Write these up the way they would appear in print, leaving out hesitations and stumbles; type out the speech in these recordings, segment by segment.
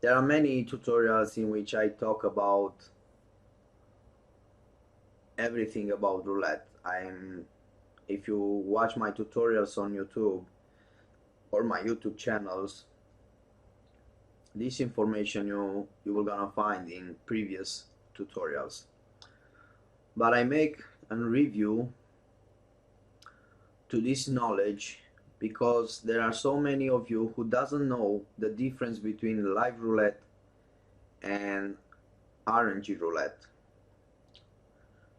There are many tutorials in which I talk about everything about roulette. If you watch my tutorials on YouTube or my YouTube channels, this information you will gonna find in previous tutorials. But I make a review to this knowledge because there are so many of you who doesn't know the difference between live roulette and RNG roulette.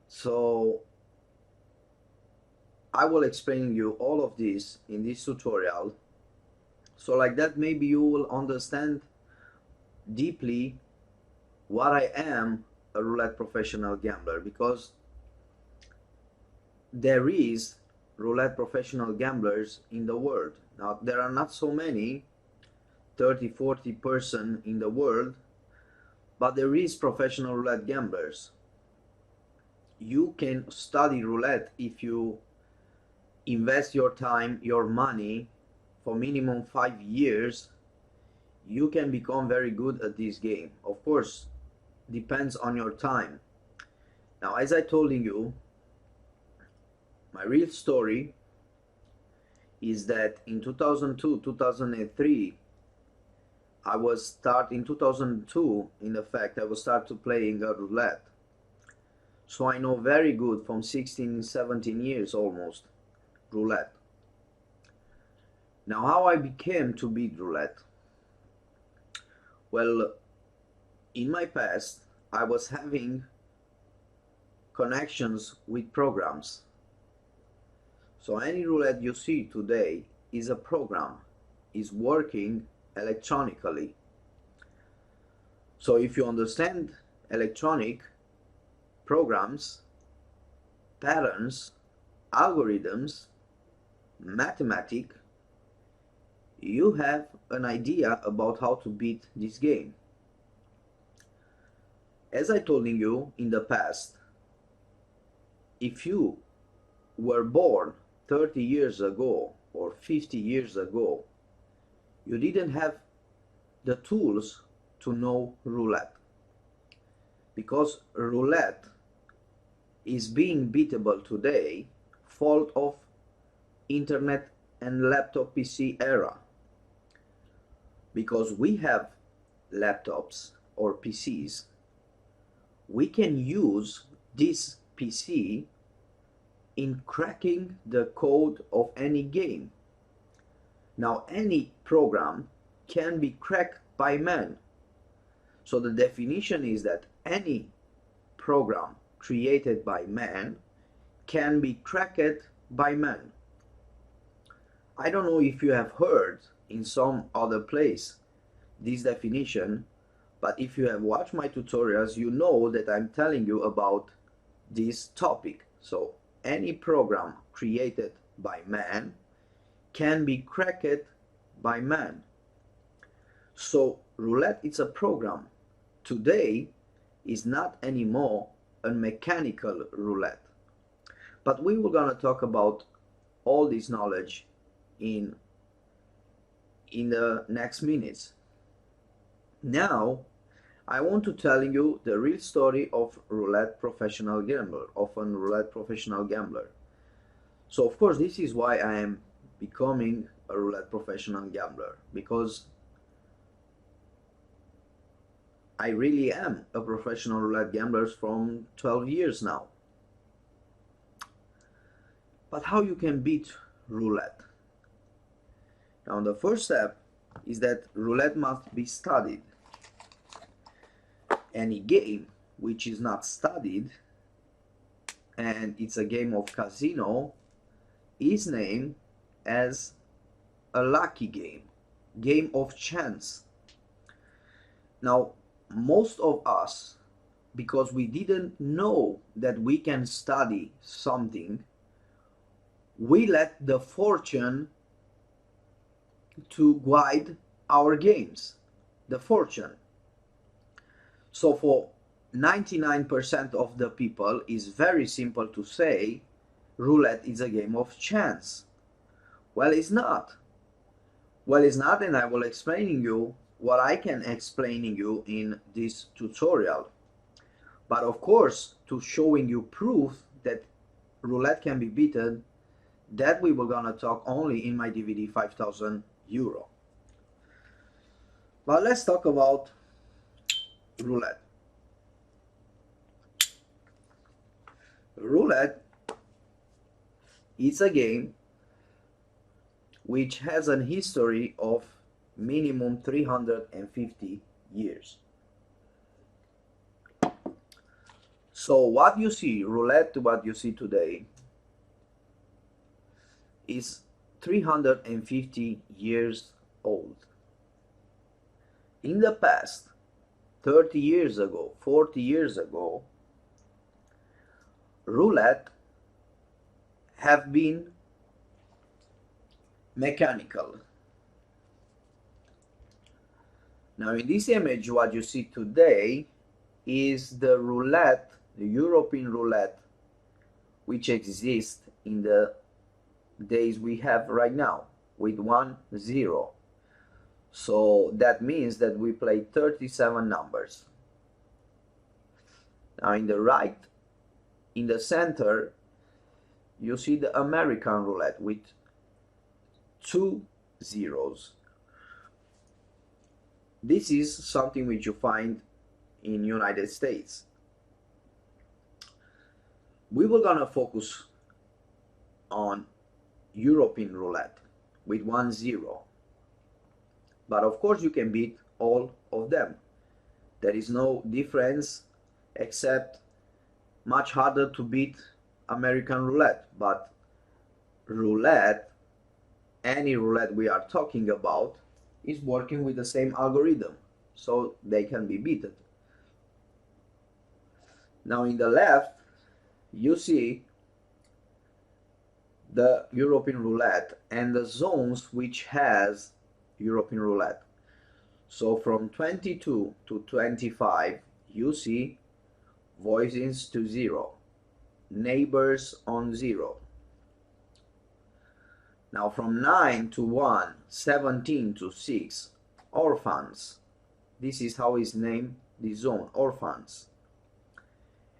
So I will explain you all of this in this tutorial, so like that maybe you will understand deeply what I am a roulette professional gambler, because there is roulette professional gamblers in the world. Now there are not so many, 30-40 person in the world, but there is professional roulette gamblers. You can study roulette if you invest your time, your money for minimum 5 years. You can become very good at this game. Of course, depends on your time. Now, as I told you, my real story is that in 2002, 2003, in 2002, in fact, I was start to playing roulette. So I know very good from 16, 17 years almost, roulette. Now, how I became to beat roulette? Well, in my past, I was having connections with programs. So any roulette you see today is a program, is working electronically. So if you understand electronic programs, patterns, algorithms, mathematics, you have an idea about how to beat this game. As I told you in the past, if you were born 30 years ago or 50 years ago, you didn't have the tools to know roulette, because roulette is being beatable today, fault of internet and laptop PC era, because we have laptops or PCs. We can use this PC in cracking the code of any game. Now, any program can be cracked by man. So the definition is that any program created by man can be cracked by man. I don't know if you have heard in some other place this definition, but if you have watched my tutorials, you know that I'm telling you about this topic. So any program created by man can be cracked by man. So roulette is a program. Today is not anymore a mechanical roulette. But we were gonna talk about all this knowledge in the next minutes. Now I want to tell you the real story of roulette professional gambler, of a roulette professional gambler. So of course this is why I am becoming a roulette professional gambler, because I really am a professional roulette gambler from 12 years now. But how you can beat roulette? Now the first step is that roulette must be studied. Any game which is not studied, and it's a game of casino, is named as a lucky game, game of chance. Now most of us, because we didn't know that we can study something, we let the fortune to guide our games, the fortune. So for 99% of the people, it's very simple to say roulette is a game of chance. Well, it's not. Well, it's not, and I will explain you what I can explaining you in this tutorial. But of course, to showing you proof that roulette can be beaten, that we were gonna talk only in my DVD 5,000 euro. But let's talk about roulette. Roulette is a game which has a history of minimum 350 years. So what you see, roulette, what you see today, is 350 years old. In the past, 30 years ago, 40 years ago, roulette have been mechanical. Now in this image, what you see today is the roulette, the European roulette, which exists in the days we have right now with 1-0. So that means that we play 37 numbers. Now in the right, in the center, you see the American roulette with 2 zeros. This is something which you find in United States. We were gonna focus on European roulette with 1-0. But of course you can beat all of them. There is no difference, except much harder to beat American roulette. But roulette, any roulette we are talking about, is working with the same algorithm, so they can be beaten. Now in the left, you see the European roulette and the zones which has European roulette. So from 22 to 25, you see voisins to 0, neighbors on 0. Now from 9 to 1, 17 to 6, orphans. This is how is named the zone, orphans.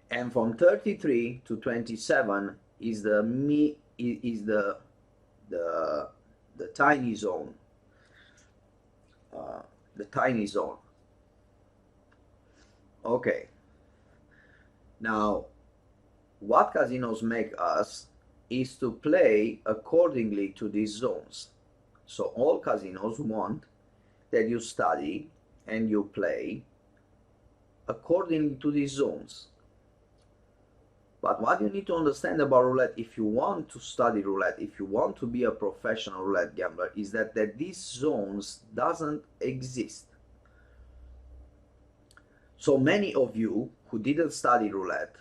And from 33 to 27 is the tiny zone. The tiny zone. Okay. Now, what casinos make us is to play accordingly to these zones. So all casinos want that you study and you play according to these zones. But what you need to understand about roulette, if you want to study roulette, if you want to be a professional roulette gambler, is that these zones doesn't exist. So many of you who didn't study roulette,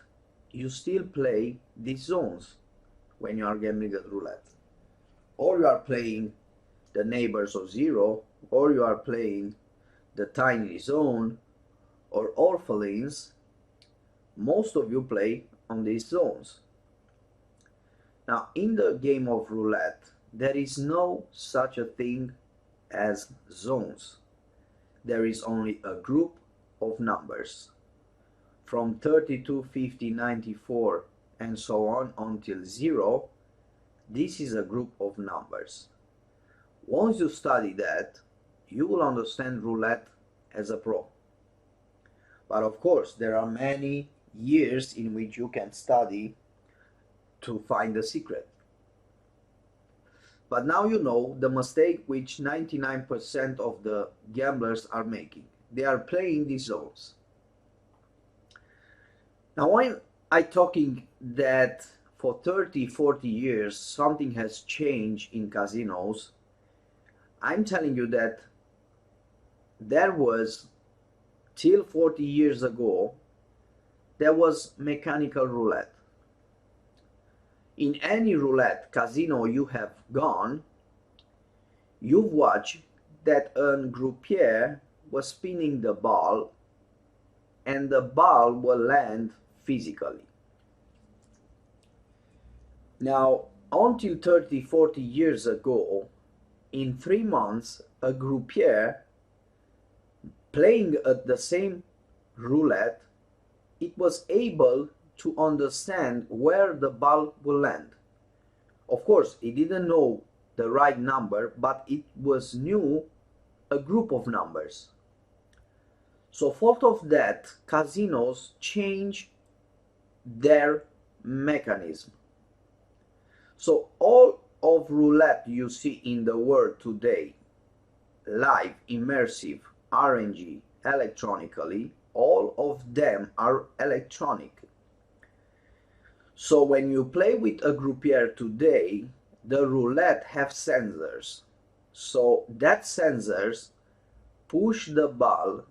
you still play these zones when you are gambling at roulette. Or you are playing the neighbors of 0, or you are playing the tiny zone, or orphelins. Most of you play on these zones. Now in the game of roulette, there is no such a thing as zones. There is only a group of numbers from 32, 50, 94 and so on until 0. This is a group of numbers. Once you study that, you will understand roulette as a pro. But of course there are many years in which you can study to find the secret. But now you know the mistake which 99% of the gamblers are making. They are playing these zones. Now when I talking that for 30, 40 years something has changed in casinos, I'm telling you that there was, till 40 years ago, there was mechanical roulette. In any roulette casino you have gone, you've watched that a croupier was spinning the ball and the ball will land physically. Now, until 30, 40 years ago, in 3 months, a croupier playing at the same roulette, it was able to understand where the ball will land. Of course, it didn't know the right number, but it was knew a group of numbers. So fault of that, casinos change their mechanism. So all of roulette you see in the world today, live, immersive, RNG, electronically, all of them are electronic. So when you play with a groupier today, the roulette have sensors. So that sensors push the ball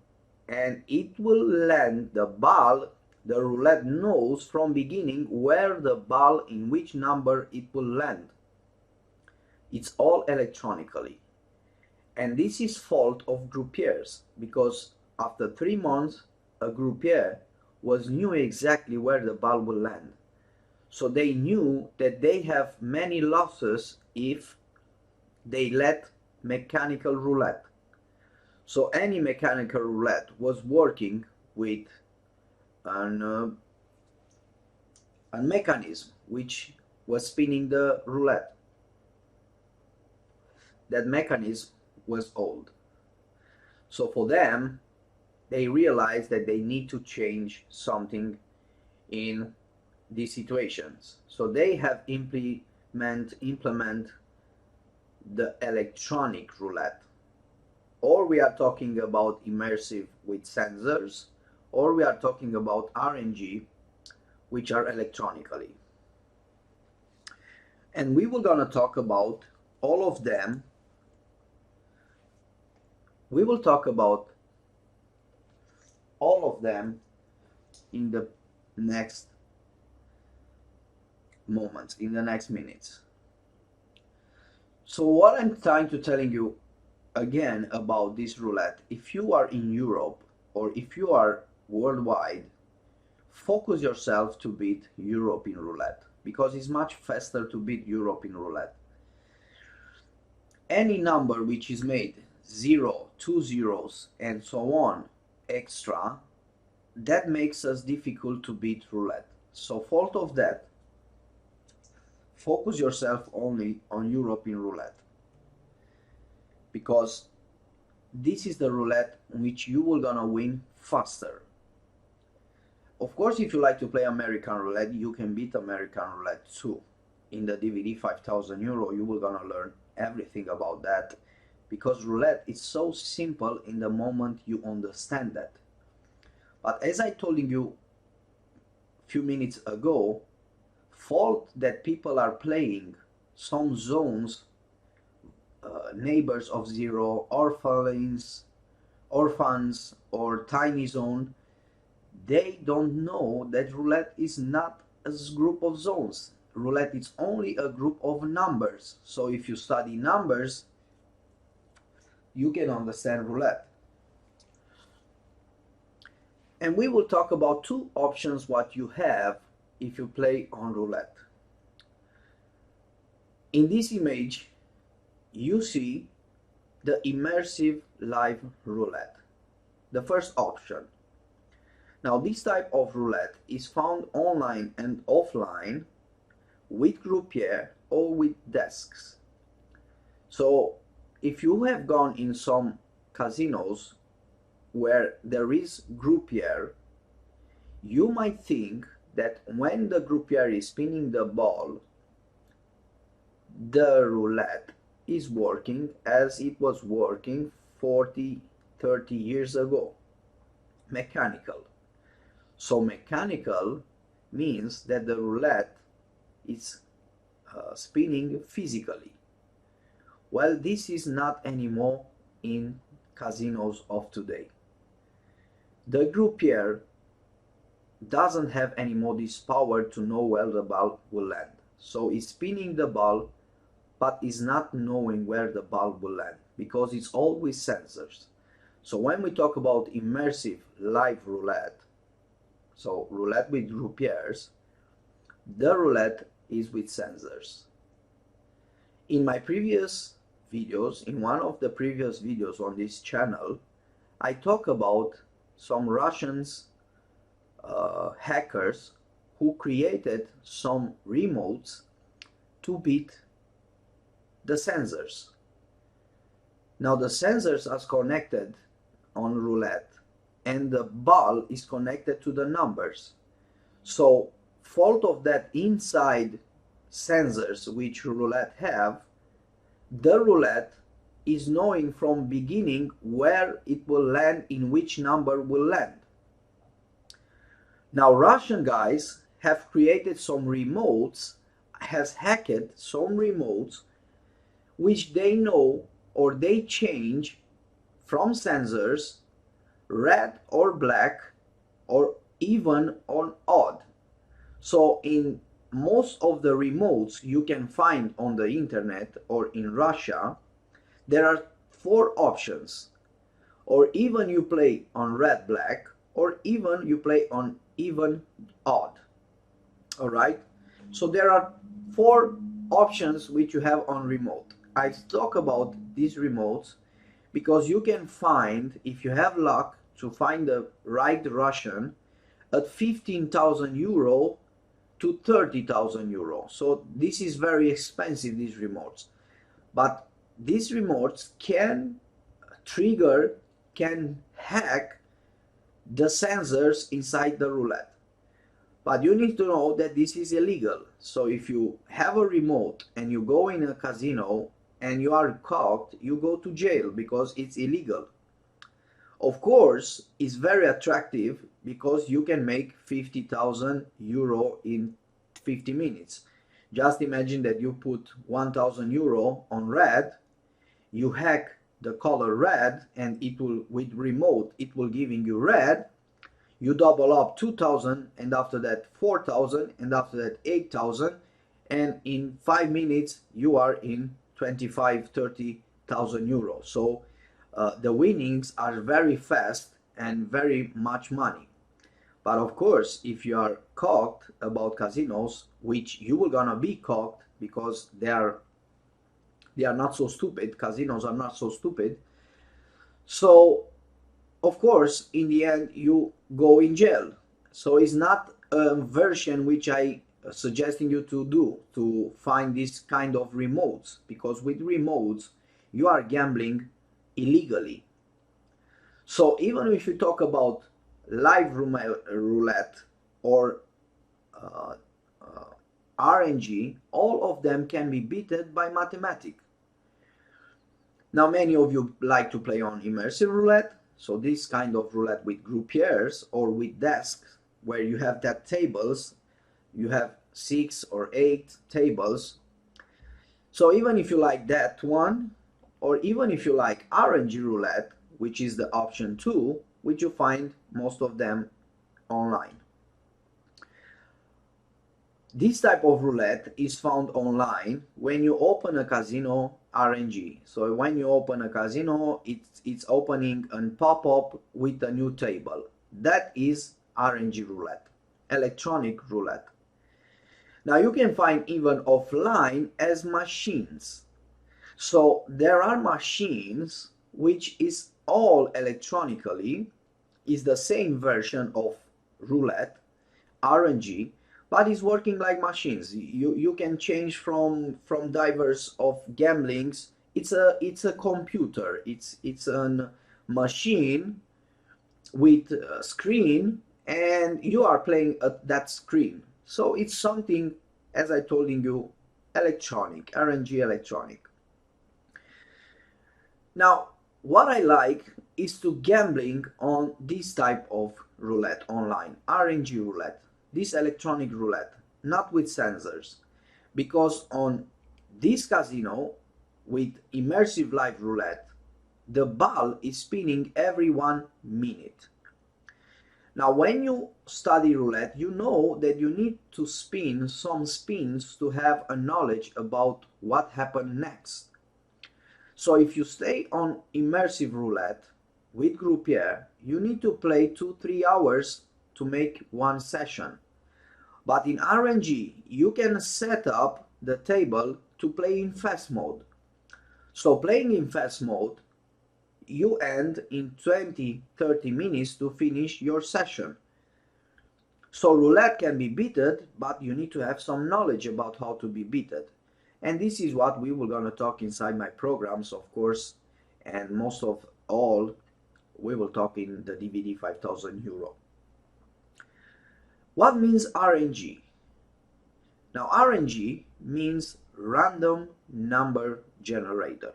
and it will land the ball. The roulette knows from beginning where the ball, in which number it will land. It's all electronically. And this is fault of groupiers, because after 3 months a groupier knew exactly where the ball will land. So they knew that they have many losses if they let mechanical roulette. So any mechanical roulette was working with a mechanism which was spinning the roulette. That mechanism was old. So for them, they realized that they need to change something in these situations. So they have implement the electronic roulette. Or we are talking about immersive with sensors, or we are talking about RNG, which are electronically. And we were gonna talk about all of them. We will talk about all of them in the next moments, in the next minutes. So what I'm trying to telling you again about this roulette, if you are in Europe or if you are worldwide, focus yourself to beat Europe in roulette, because it's much faster to beat Europe in roulette. Any number which is made 0, 2 zeros and so on extra, that makes us difficult to beat roulette. So fault of that, focus yourself only on European roulette, because this is the roulette in which you will gonna win faster. Of course, if you like to play American roulette, you can beat American roulette too. In the DVD 5,000 euro, you will gonna learn everything about that, because roulette is so simple in the moment you understand that. But as I told you a few minutes ago, fault that people are playing some zones, neighbors of zero, orphans, or tiny zone, they don't know that roulette is not a group of zones. Roulette is only a group of numbers. So if you study numbers, you can understand roulette. And we will talk about two options what you have if you play on roulette. In this image, you see the immersive live roulette, the first option. Now this type of roulette is found online and offline with groupier or with desks. So if you have gone in some casinos where there is groupier, you might think that when the groupier is spinning the ball, the roulette is working as it was working 40, 30 years ago, mechanical. So mechanical means that the roulette is spinning physically. Well, this is not anymore in casinos of today. The groupier doesn't have anymore this power to know where the ball will land. So he's spinning the ball, but is not knowing where the ball will land, because it's always sensors. So when we talk about immersive live roulette, so roulette with groupiers, the roulette is with sensors. In my previous videos, in one of the previous videos on this channel, I talk about some Russians hackers who created some remotes to beat the sensors. Now the sensors are connected on roulette and the ball is connected to the numbers. So fault of that inside sensors which roulette have, the roulette is knowing from beginning where it will land, in which number will land. Now Russian guys have created some remotes, has hacked some remotes which they know, or they change from sensors red or black or even on odd. So in most of the remotes you can find on the internet or in Russia, there are 4 options, or even you play on red black, or even you play on even odd. All right, so there are 4 options which you have on remote. I talk about these remotes because you can find, if you have luck to find the right Russian, at 15,000 euro to 30,000 euro. So this is very expensive, these remotes. But these remotes can trigger, can hack the sensors inside the roulette. But you need to know that this is illegal. So if you have a remote and you go in a casino and you are caught, you go to jail because it's illegal. Of course, it's very attractive because you can make 50,000 euro in 50 minutes. Just imagine that you put 1,000 euro on red, you hack the color red, and it will, with remote, it will giving you red. You double up 2,000, and after that 4,000, and after that 8,000, and in 5 minutes you are in 25-30,000 euros. So the winnings are very fast and very much money. But of course, if you are caught about casinos, which you will gonna be caught because they are not so stupid, casinos are not so stupid, so of course in the end you go in jail. So it's not a version which I suggesting you to do, to find this kind of remotes, because with remotes you are gambling illegally. So even if you talk about live roulette or RNG, all of them can be beaten by mathematics. Now many of you like to play on immersive roulette, so this kind of roulette with groupiers or with desks where you have that tables, you have 6 or 8 tables. So even if you like that one, or even if you like RNG roulette, which is the option 2, which you find most of them online. This type of roulette is found online when you open a casino RNG. So when you open a casino, it's opening a pop-up with a new table. That is RNG roulette, electronic roulette. Now you can find even offline as machines. So there are machines which is all electronically, is the same version of roulette, RNG, but it's working like machines. You can change from diverse of gamblings. It's a computer. It's a machine with a screen, and you are playing at that screen. So it's something, as I told you, electronic, RNG electronic. Now, what I like is to gambling on this type of roulette online, RNG roulette, this electronic roulette, not with sensors, because on this casino with immersive live roulette, the ball is spinning every 1 minute. Now when you study roulette, you know that you need to spin some spins to have a knowledge about what happened next. So if you stay on immersive roulette with groupier, you need to play 2-3 hours to make one session. But in RNG, you can set up the table to play in fast mode. So playing in fast mode, you end in 20-30 minutes to finish your session. So roulette can be beaten, but you need to have some knowledge about how to be beaten. And this is what we were going to talk inside my programs, of course, and most of all we will talk in the DVD 5000 euro. What means RNG? Now RNG means random number generator.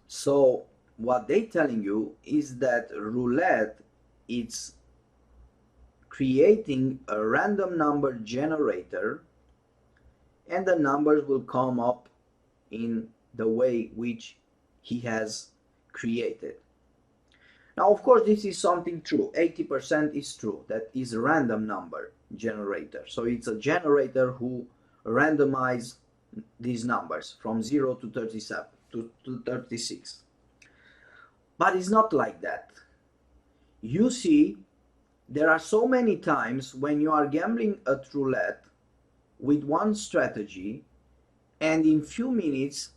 So what they telling you is that roulette is creating a random number generator, and the numbers will come up in the way which he has created. Now of course this is something true. 80% is true. That is a random number generator. So it's a generator who randomize these numbers from 0 to 37 to 36. But it's not like that. You see, there are so many times when you are gambling at roulette with one strategy, and in few minutes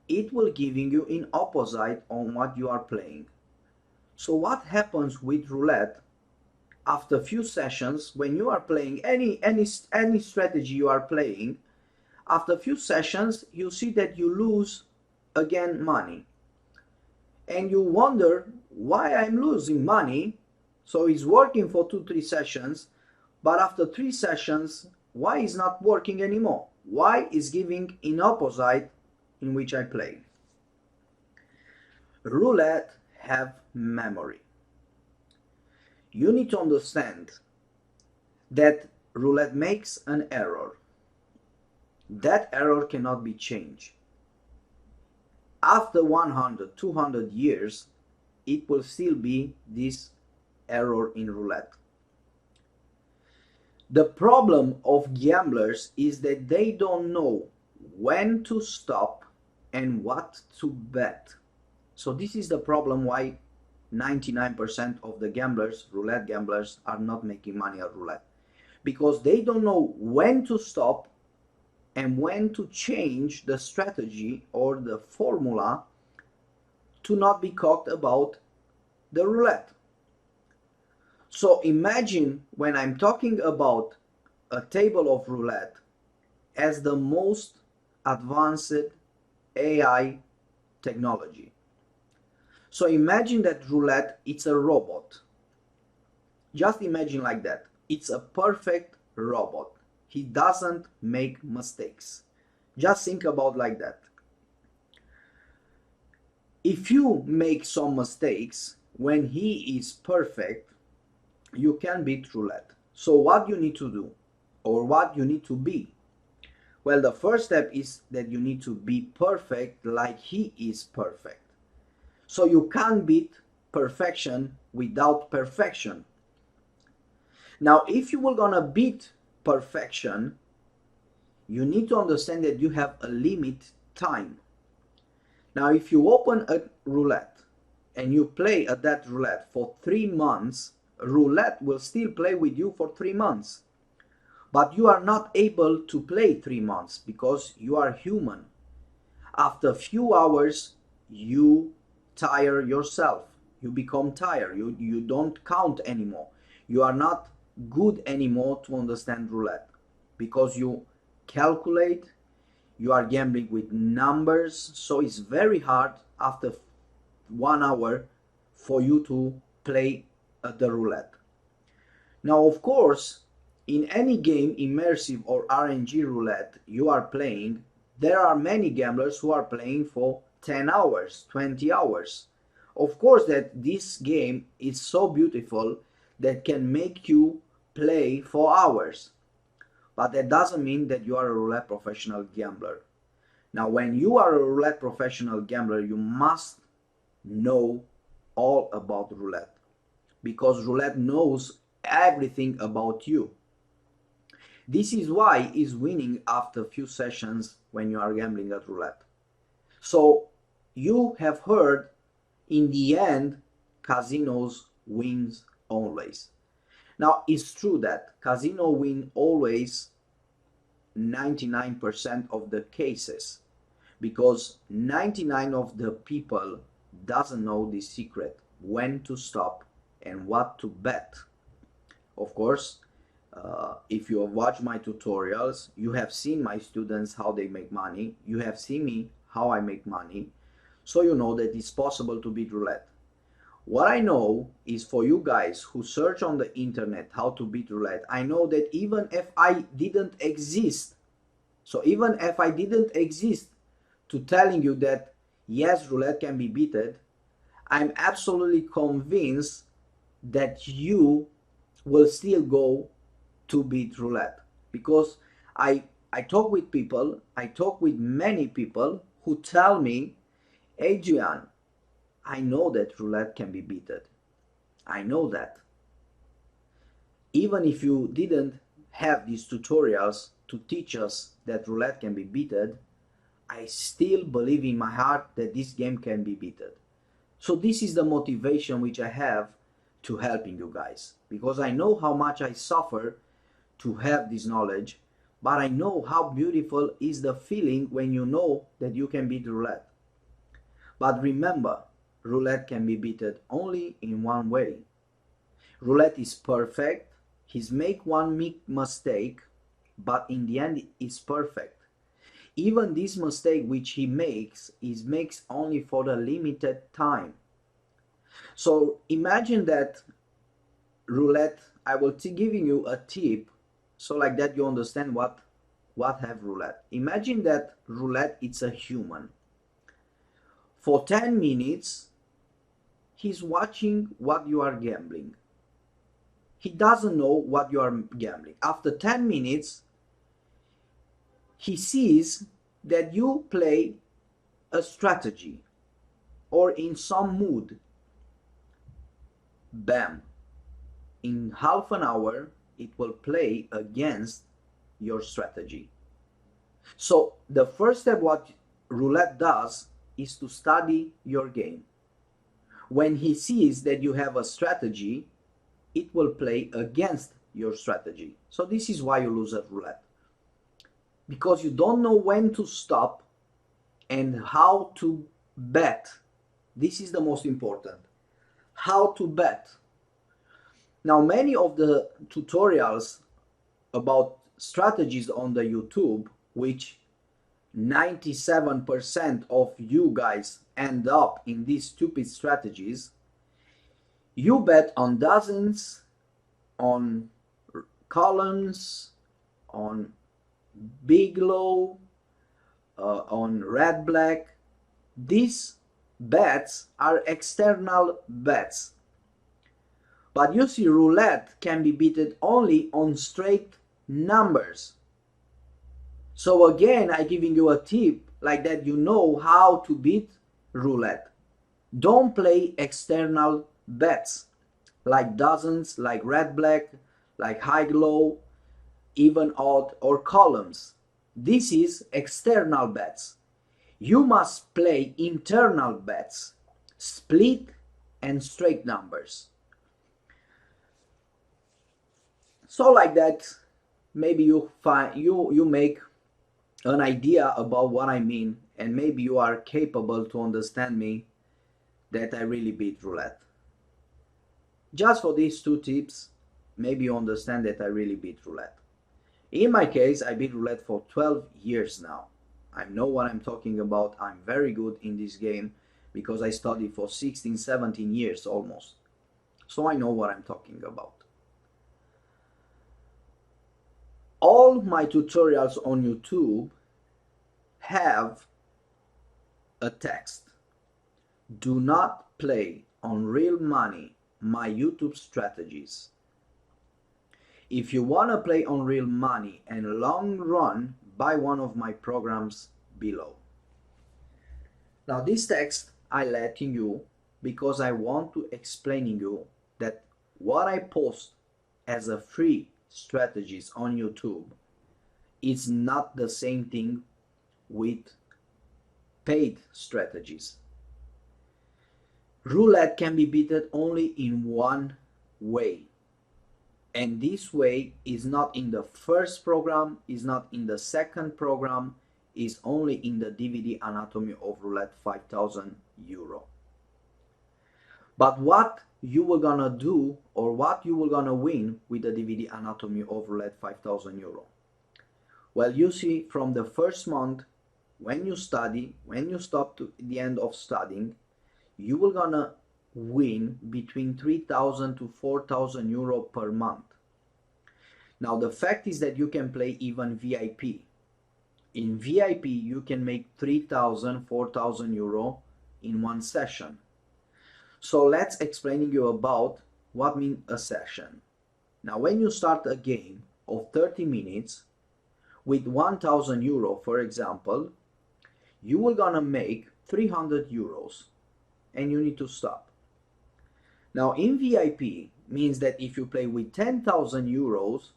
it will giving you in opposite on what you are playing. So what happens with roulette after few sessions when you are playing any strategy you are playing? After few sessions you see that you lose again money, and you wonder why I'm losing money. So it's working for 2-3 sessions, but after 3 sessions why is not working anymore? Why is giving in opposite in which I play? Roulette have memory. You need to understand that roulette makes an error. That error cannot be changed. After 100, 200 years, it will still be this error in roulette. The problem of gamblers is that they don't know when to stop and what to bet. So this is the problem why 99% of the gamblers, roulette gamblers, are not making money at roulette. Because they don't know when to stop and when to change the strategy or the formula to not be caught about the roulette. So imagine when I'm talking about a table of roulette as the most advanced AI technology. So imagine that roulette, it's a robot. Just imagine like that. It's a perfect robot. He doesn't make mistakes. Just think about like that. If you make some mistakes when he is perfect, you can beat roulette. So what you need to do, or what you need to be? Well, the first step is that you need to be perfect like he is perfect. So you can't beat perfection without perfection. Now, if you were gonna beat perfection, you need to understand that you have a limit time. Now, if you open a roulette and you play at that roulette for 3 months, roulette will still play with you for 3 months. But you are not able to play 3 months because you are human. After a few hours, you tire yourself. You become tired. You don't count anymore. You are not good anymore to understand roulette because you calculate, you are gambling with numbers. So it's very hard after 1 hour for you to play the roulette. Now, of course, in any game, immersive or RNG roulette you are playing, there are many gamblers who are playing for 10 hours, 20 hours. Of course that this game is so beautiful that can make you play for hours. But that doesn't mean that you are a roulette professional gambler. Now, when you are a roulette professional gambler, you must know all about roulette, because roulette knows everything about you. This is why it's winning after a few sessions when you are gambling at roulette. So you have heard, in the end, casinos wins always. Now, it's true that casino win always 99% of the cases, because 99 of the people doesn't know the secret, when to stop and what to bet. Of course, if you have watched my tutorials, you have seen my students how they make money, you have seen me how I make money, so you know that it's possible to beat roulette. What I know is, for you guys who search on the internet how to beat roulette, I know that even if I didn't exist, so even if I didn't exist to telling you that yes, roulette can be beaten, I'm absolutely convinced that you will still go to beat roulette, because I talk with people, I talk with many people who tell me, Adrian, I know that roulette can be beaten. I know that. Even if you didn't have these tutorials to teach us that roulette can be beaten, I still believe in my heart that this game can be beaten. So this is the motivation which I have to helping you guys, because I know how much I suffer to have this knowledge, but I know how beautiful is the feeling when you know that you can beat roulette. But remember, roulette can be beaten only in one way. Roulette is perfect. He's make one mistake, but in the end it's perfect. Even this mistake which he makes makes only for the limited time. So imagine that roulette, I will be giving you a tip, so like that you understand what have roulette. Imagine that roulette, it's a human. For 10 minutes, he's watching what you are gambling. He doesn't know what you are gambling. After 10 minutes, he sees that you play a strategy or in some mood. Bam! In half an hour, it will play against your strategy. So the first step what roulette does is to study your game. When he sees that you have a strategy, it will play against your strategy. So this is why you lose at roulette, because you don't know when to stop and how to bet. This is the most important. How to bet. Now, many of the tutorials about strategies on the YouTube, which 97% of you guys end up in these stupid strategies, you bet on dozens, on columns, on big low, on red black. These bets are external bets. But you see, roulette can be beaten only on straight numbers. So again, I'm giving you a tip like that, you know how to beat roulette. Don't play external bets like dozens, like red black, like high low, even odd, or columns. This is external bets. You must play internal bets, split and straight numbers. So like that, maybe you make an idea about what I mean, and maybe you are capable to understand me that I really beat roulette. Just for these two tips, maybe you understand that I really beat roulette. In my case, I beat roulette for 12 years now. I know what I'm talking about. I'm very good in this game because I studied for 16, 17 years almost. So I know what I'm talking about. All my tutorials on YouTube have a text. Do not play on real money, my YouTube strategies. If you want to play on real money and long run, buy one of my programs below. Now this text I letting you because I want to explaining you that what I post as a free strategies on YouTube is not the same thing with paid strategies. Roulette can be beaten only in one way, and this way is not in the first program, is not in the second program, is only in the DVD Anatomy of Roulette 5,000 euro. But what you were gonna do, or what you were gonna win with the DVD Anatomy of Roulette 5,000 euro? Well, you see, from the first month, when you study, when you stop to the end of studying, you will gonna win between 3,000 to 4,000 euro per month. Now the fact is that you can play even VIP. In VIP you can make 3,000, 4,000 euro in one session. So let's explaining you about what means a session. Now when you start a game of 30 minutes with 1,000 euro, for example, you will gonna make 300 euros and you need to stop. Now in VIP means that if you play with 10,000 euros,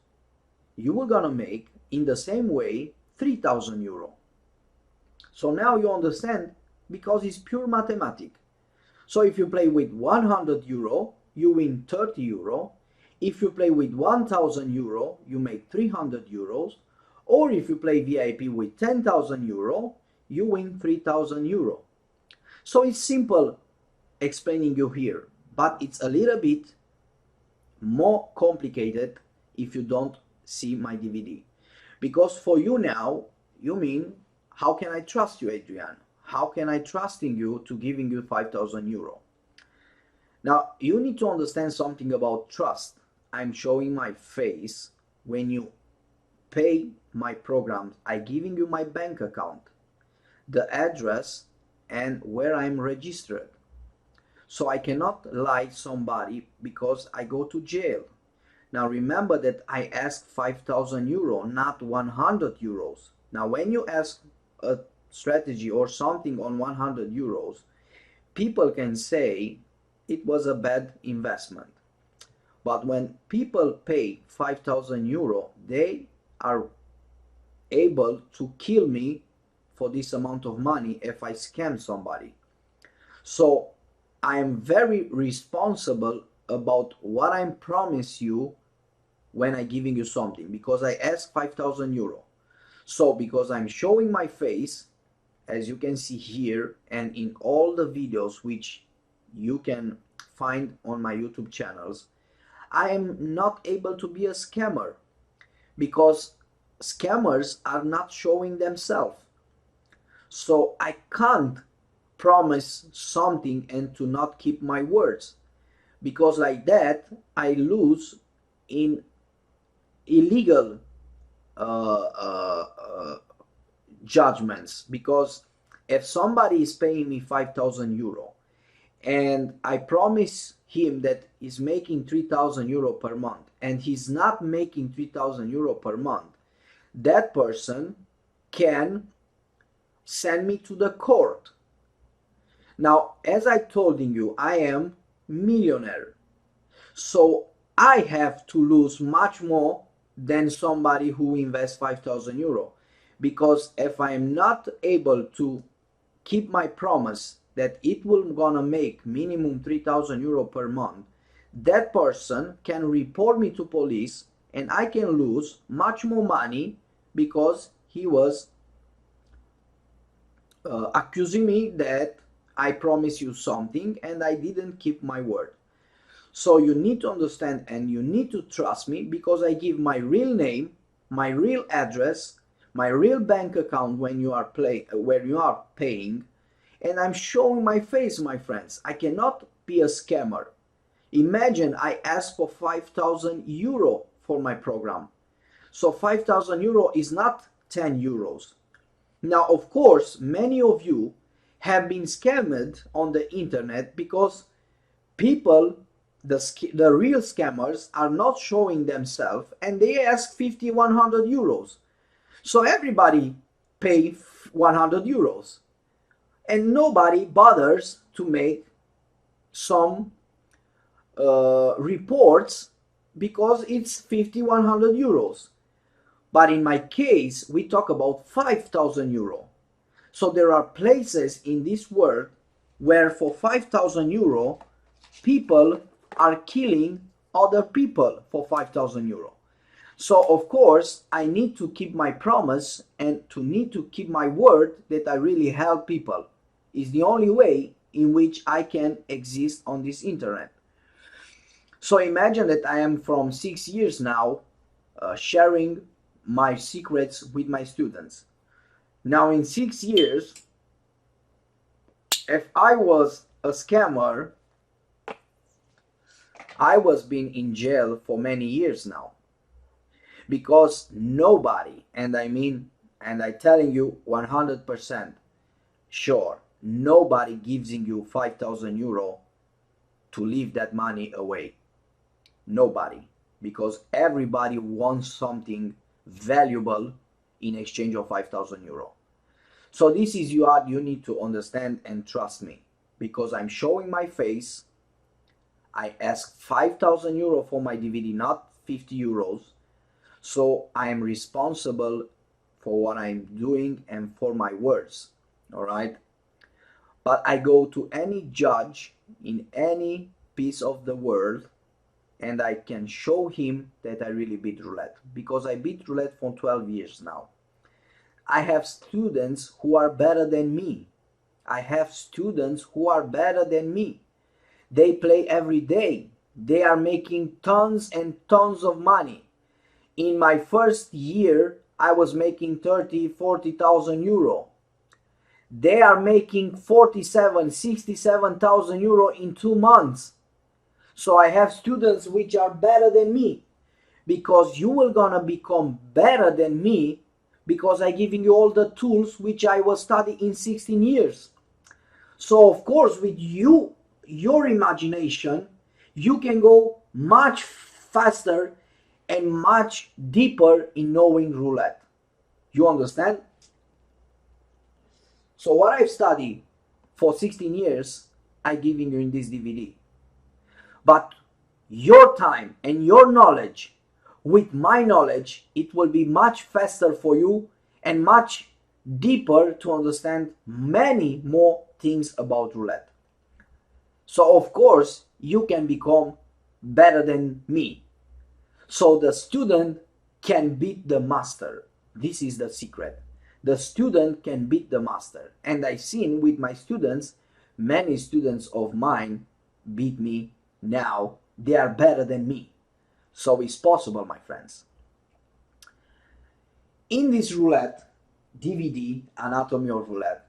you will gonna make in the same way 3,000 euro. So now you understand, because it's pure mathematics. So if you play with 100 euro, you win 30 euro. If you play with 1,000 euro, you make 300 euros. Or if you play VIP with 10,000 euro, you win 3,000 euro. So it's simple explaining you here, but it's a little bit more complicated if you don't see my DVD. Because for you now, you mean, how can I trust you, Adrian? How can I trusting you to giving you 5,000 euro? Now, you need to understand something about trust. I'm showing my face. When you pay my programs, I'm giving you my bank account, the address, and where I'm registered. So I cannot lie somebody because I go to jail. Now remember that I asked 5,000 euro, not 100 euros. Now when you ask a strategy or something on 100 euros, people can say it was a bad investment. But when people pay 5,000 euro, they are able to kill me for this amount of money if I scam somebody. So I am very responsible about what I promise you when I'm giving you something, because I ask 5,000 euro. So because I'm showing my face, as you can see here and in all the videos which you can find on my YouTube channels, I am not able to be a scammer, because scammers are not showing themselves. So I can't promise something and to not keep my words, because like that I lose in illegal judgments. Because if somebody is paying me 5,000 euro and I promise him that he's making 3,000 euro per month and he's not making 3,000 euro per month, that person can send me to the court. Now, as I told you, I am millionaire, so I have to lose much more than somebody who invests 5,000 euro, because if I am not able to keep my promise that it will gonna make minimum 3,000 euro per month, that person can report me to police and I can lose much more money, because he was accusing me that I promised you something and I didn't keep my word. So you need to understand and you need to trust me, because I give my real name, my real address, my real bank account when you are where you are paying, and I'm showing my face, my friends. I cannot be a scammer. Imagine I ask for 5,000 euro for my program. So 5,000 euro is not 10 euros. Now, of course, many of you have been scammed on the internet, because people, the real scammers, are not showing themselves and they ask 50, 100 euros. So everybody pay 100 euros and nobody bothers to make some reports, because it's 50, 100 euros. But in my case, we talk about 5,000 euro. So there are places in this world where for 5,000 euro, people are killing other people for 5,000 euro. So of course I need to keep my promise and to need to keep my word that I really help people. Is the only way in which I can exist on this internet. So imagine that I am from 6 years now sharing my secrets with my students. Now in 6 years, if I was a scammer, I was being in jail for many years now. Because nobody, and I telling you 100% sure, nobody gives you 5,000 euro to leave that money away. Nobody. Because everybody wants something valuable in exchange of 5,000 euro. So this is what you need to understand and trust me. Because I'm showing my face. I ask 5,000 euro for my DVD, not 50 euros. So I am responsible for what I'm doing and for my words. Alright? But I go to any judge in any piece of the world and I can show him that I really beat roulette. Because I beat roulette for 12 years now. I have students who are better than me. I have students who are better than me. They play every day. They are making tons and tons of money. In my first year, I was making 40,000 euro. They are making 67,000 euro in 2 months. So I have students which are better than me. Because you will gonna become better than me because I giving you all the tools which I was studying in 16 years. So of course with you, your imagination, you can go much faster and much deeper in knowing roulette. You understand? So what I've studied for 16 years, I'm giving you in this DVD. But your time and your knowledge, with my knowledge, it will be much faster for you and much deeper to understand many more things about roulette. So of course, you can become better than me. So the student can beat the master. This is the secret. The student can beat the master. And I've seen with my students, many students of mine beat me now. They are better than me. So it's possible, my friends. In this roulette, DVD, Anatomy of Roulette,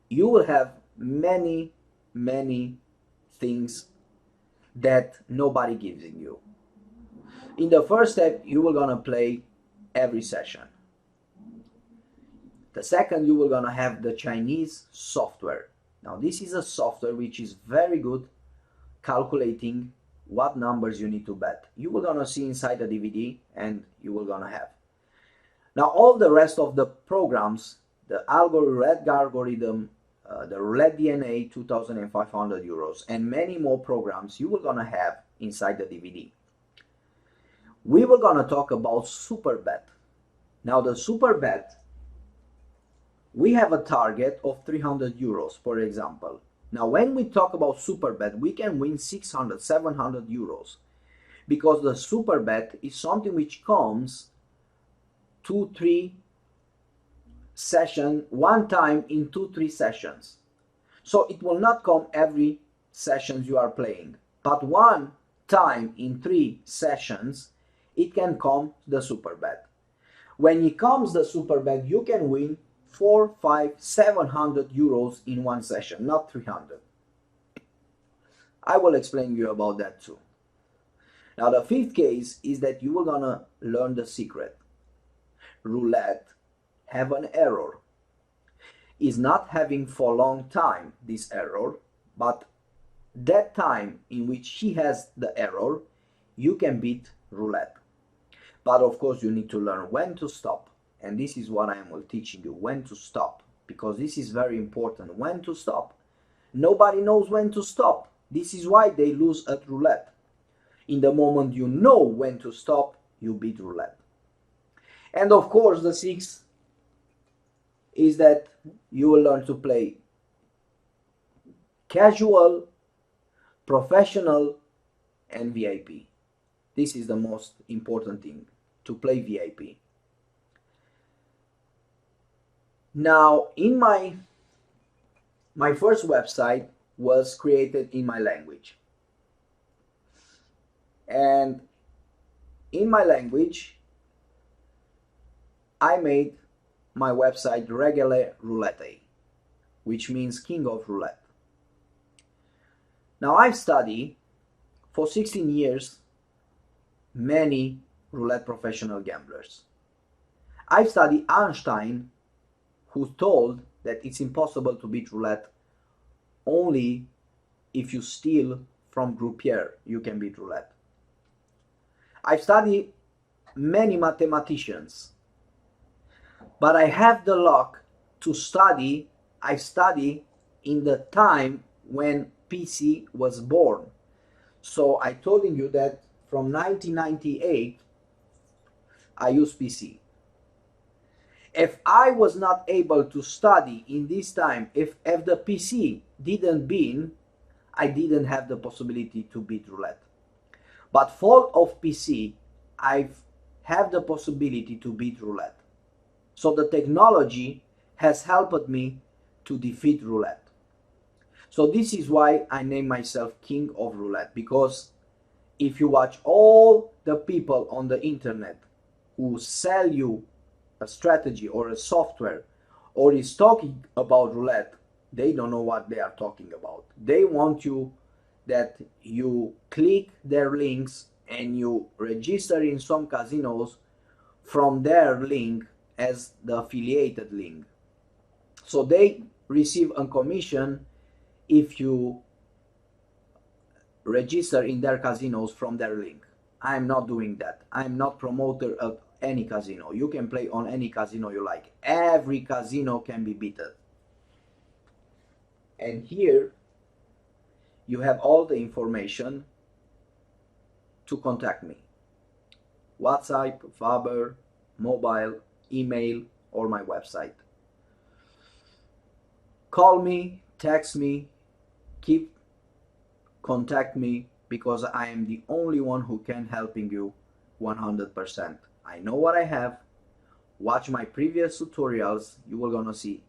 you will have many things that nobody gives in you. In the first step, you will gonna play every session. The second, you will gonna have the Chinese software. Now this is a software which is very good calculating what numbers you need to bet. You will gonna see inside the DVD and you will gonna have. Now all the rest of the programs, the roulette algorithm, the roulette DNA, 2,500 euros, and many more programs you will gonna have inside the DVD. We were gonna talk about super bet. Now the super bet, we have a target of 300 euros, for example. Now when we talk about super bet, we can win 600, 700 euros. Because the super bet is something which comes 2-3 session, one time in 2-3 sessions. So it will not come every sessions you are playing, but one time in 3 sessions it can come the super bet. When it comes the super bet, you can win 400, 500, 700 euros in one session, not 300. I will explain you about that too. Now the fifth case is that you are gonna learn the secret. Roulette have an error. Is not having for a long time this error, but that time in which he has the error, you can beat roulette. But of course you need to learn when to stop, and this is what I am teaching you, when to stop, because this is very important. When to stop. Nobody knows when to stop. This is why they lose at roulette. In the moment you know when to stop, you beat roulette. And of course the sixth is that you will learn to play casual, professional, and VIP. This is the most important thing, to play VIP. Now, in my first website was created in my language. And in my language, I made my website Regele Roulette, which means King of Roulette. Now, I've studied for 16 years many roulette professional gamblers. I've studied Einstein, who told that it's impossible to beat roulette. Only if you steal from croupier you can beat roulette. I've studied many mathematicians, but I have the luck to study. I studied in the time when PC was born. So I told you that from 1998 I use PC. If I was not able to study in this time, if the PC didn't been, I didn't have the possibility to beat roulette. But fault of PC, I have the possibility to beat roulette. So the technology has helped me to defeat roulette. So this is why I name myself King of Roulette, because if you watch all the people on the internet who sell you a strategy or a software or is talking about roulette, they don't know what they are talking about. They want you that you click their links and you register in some casinos from their link as the affiliated link. So they receive a commission if you register in their casinos from their link. I'm not doing that. I'm not promoter of any casino. You can play on any casino you like. Every casino can be beaten. And here you have all the information to contact me. WhatsApp, Viber, mobile, email, or my website. Call me, text me, contact me, because I am the only one who can helping you 100%. I know what I have. Watch my previous tutorials. You will gonna see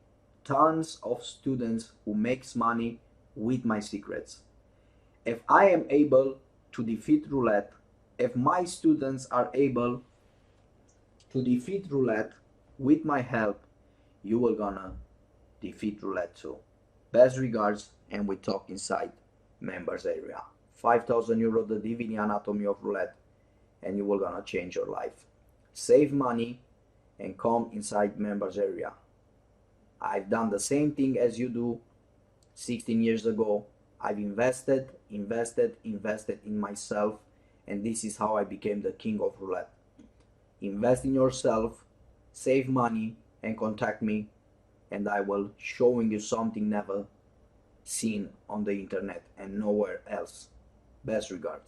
tons of students who makes money with my secrets. If I am able to defeat roulette, if my students are able to defeat roulette with my help, you will gonna defeat roulette too. Best regards, and we talk inside members area. 5,000 euro, the DVD anatomy of roulette, and you will gonna change your life. Save money and come inside members area. I've done the same thing as you do 16 years ago. I've invested in myself, and this is how I became the king of roulette. Invest in yourself, save money, and contact me, and I will showing you something never seen on the internet and nowhere else. Best regards.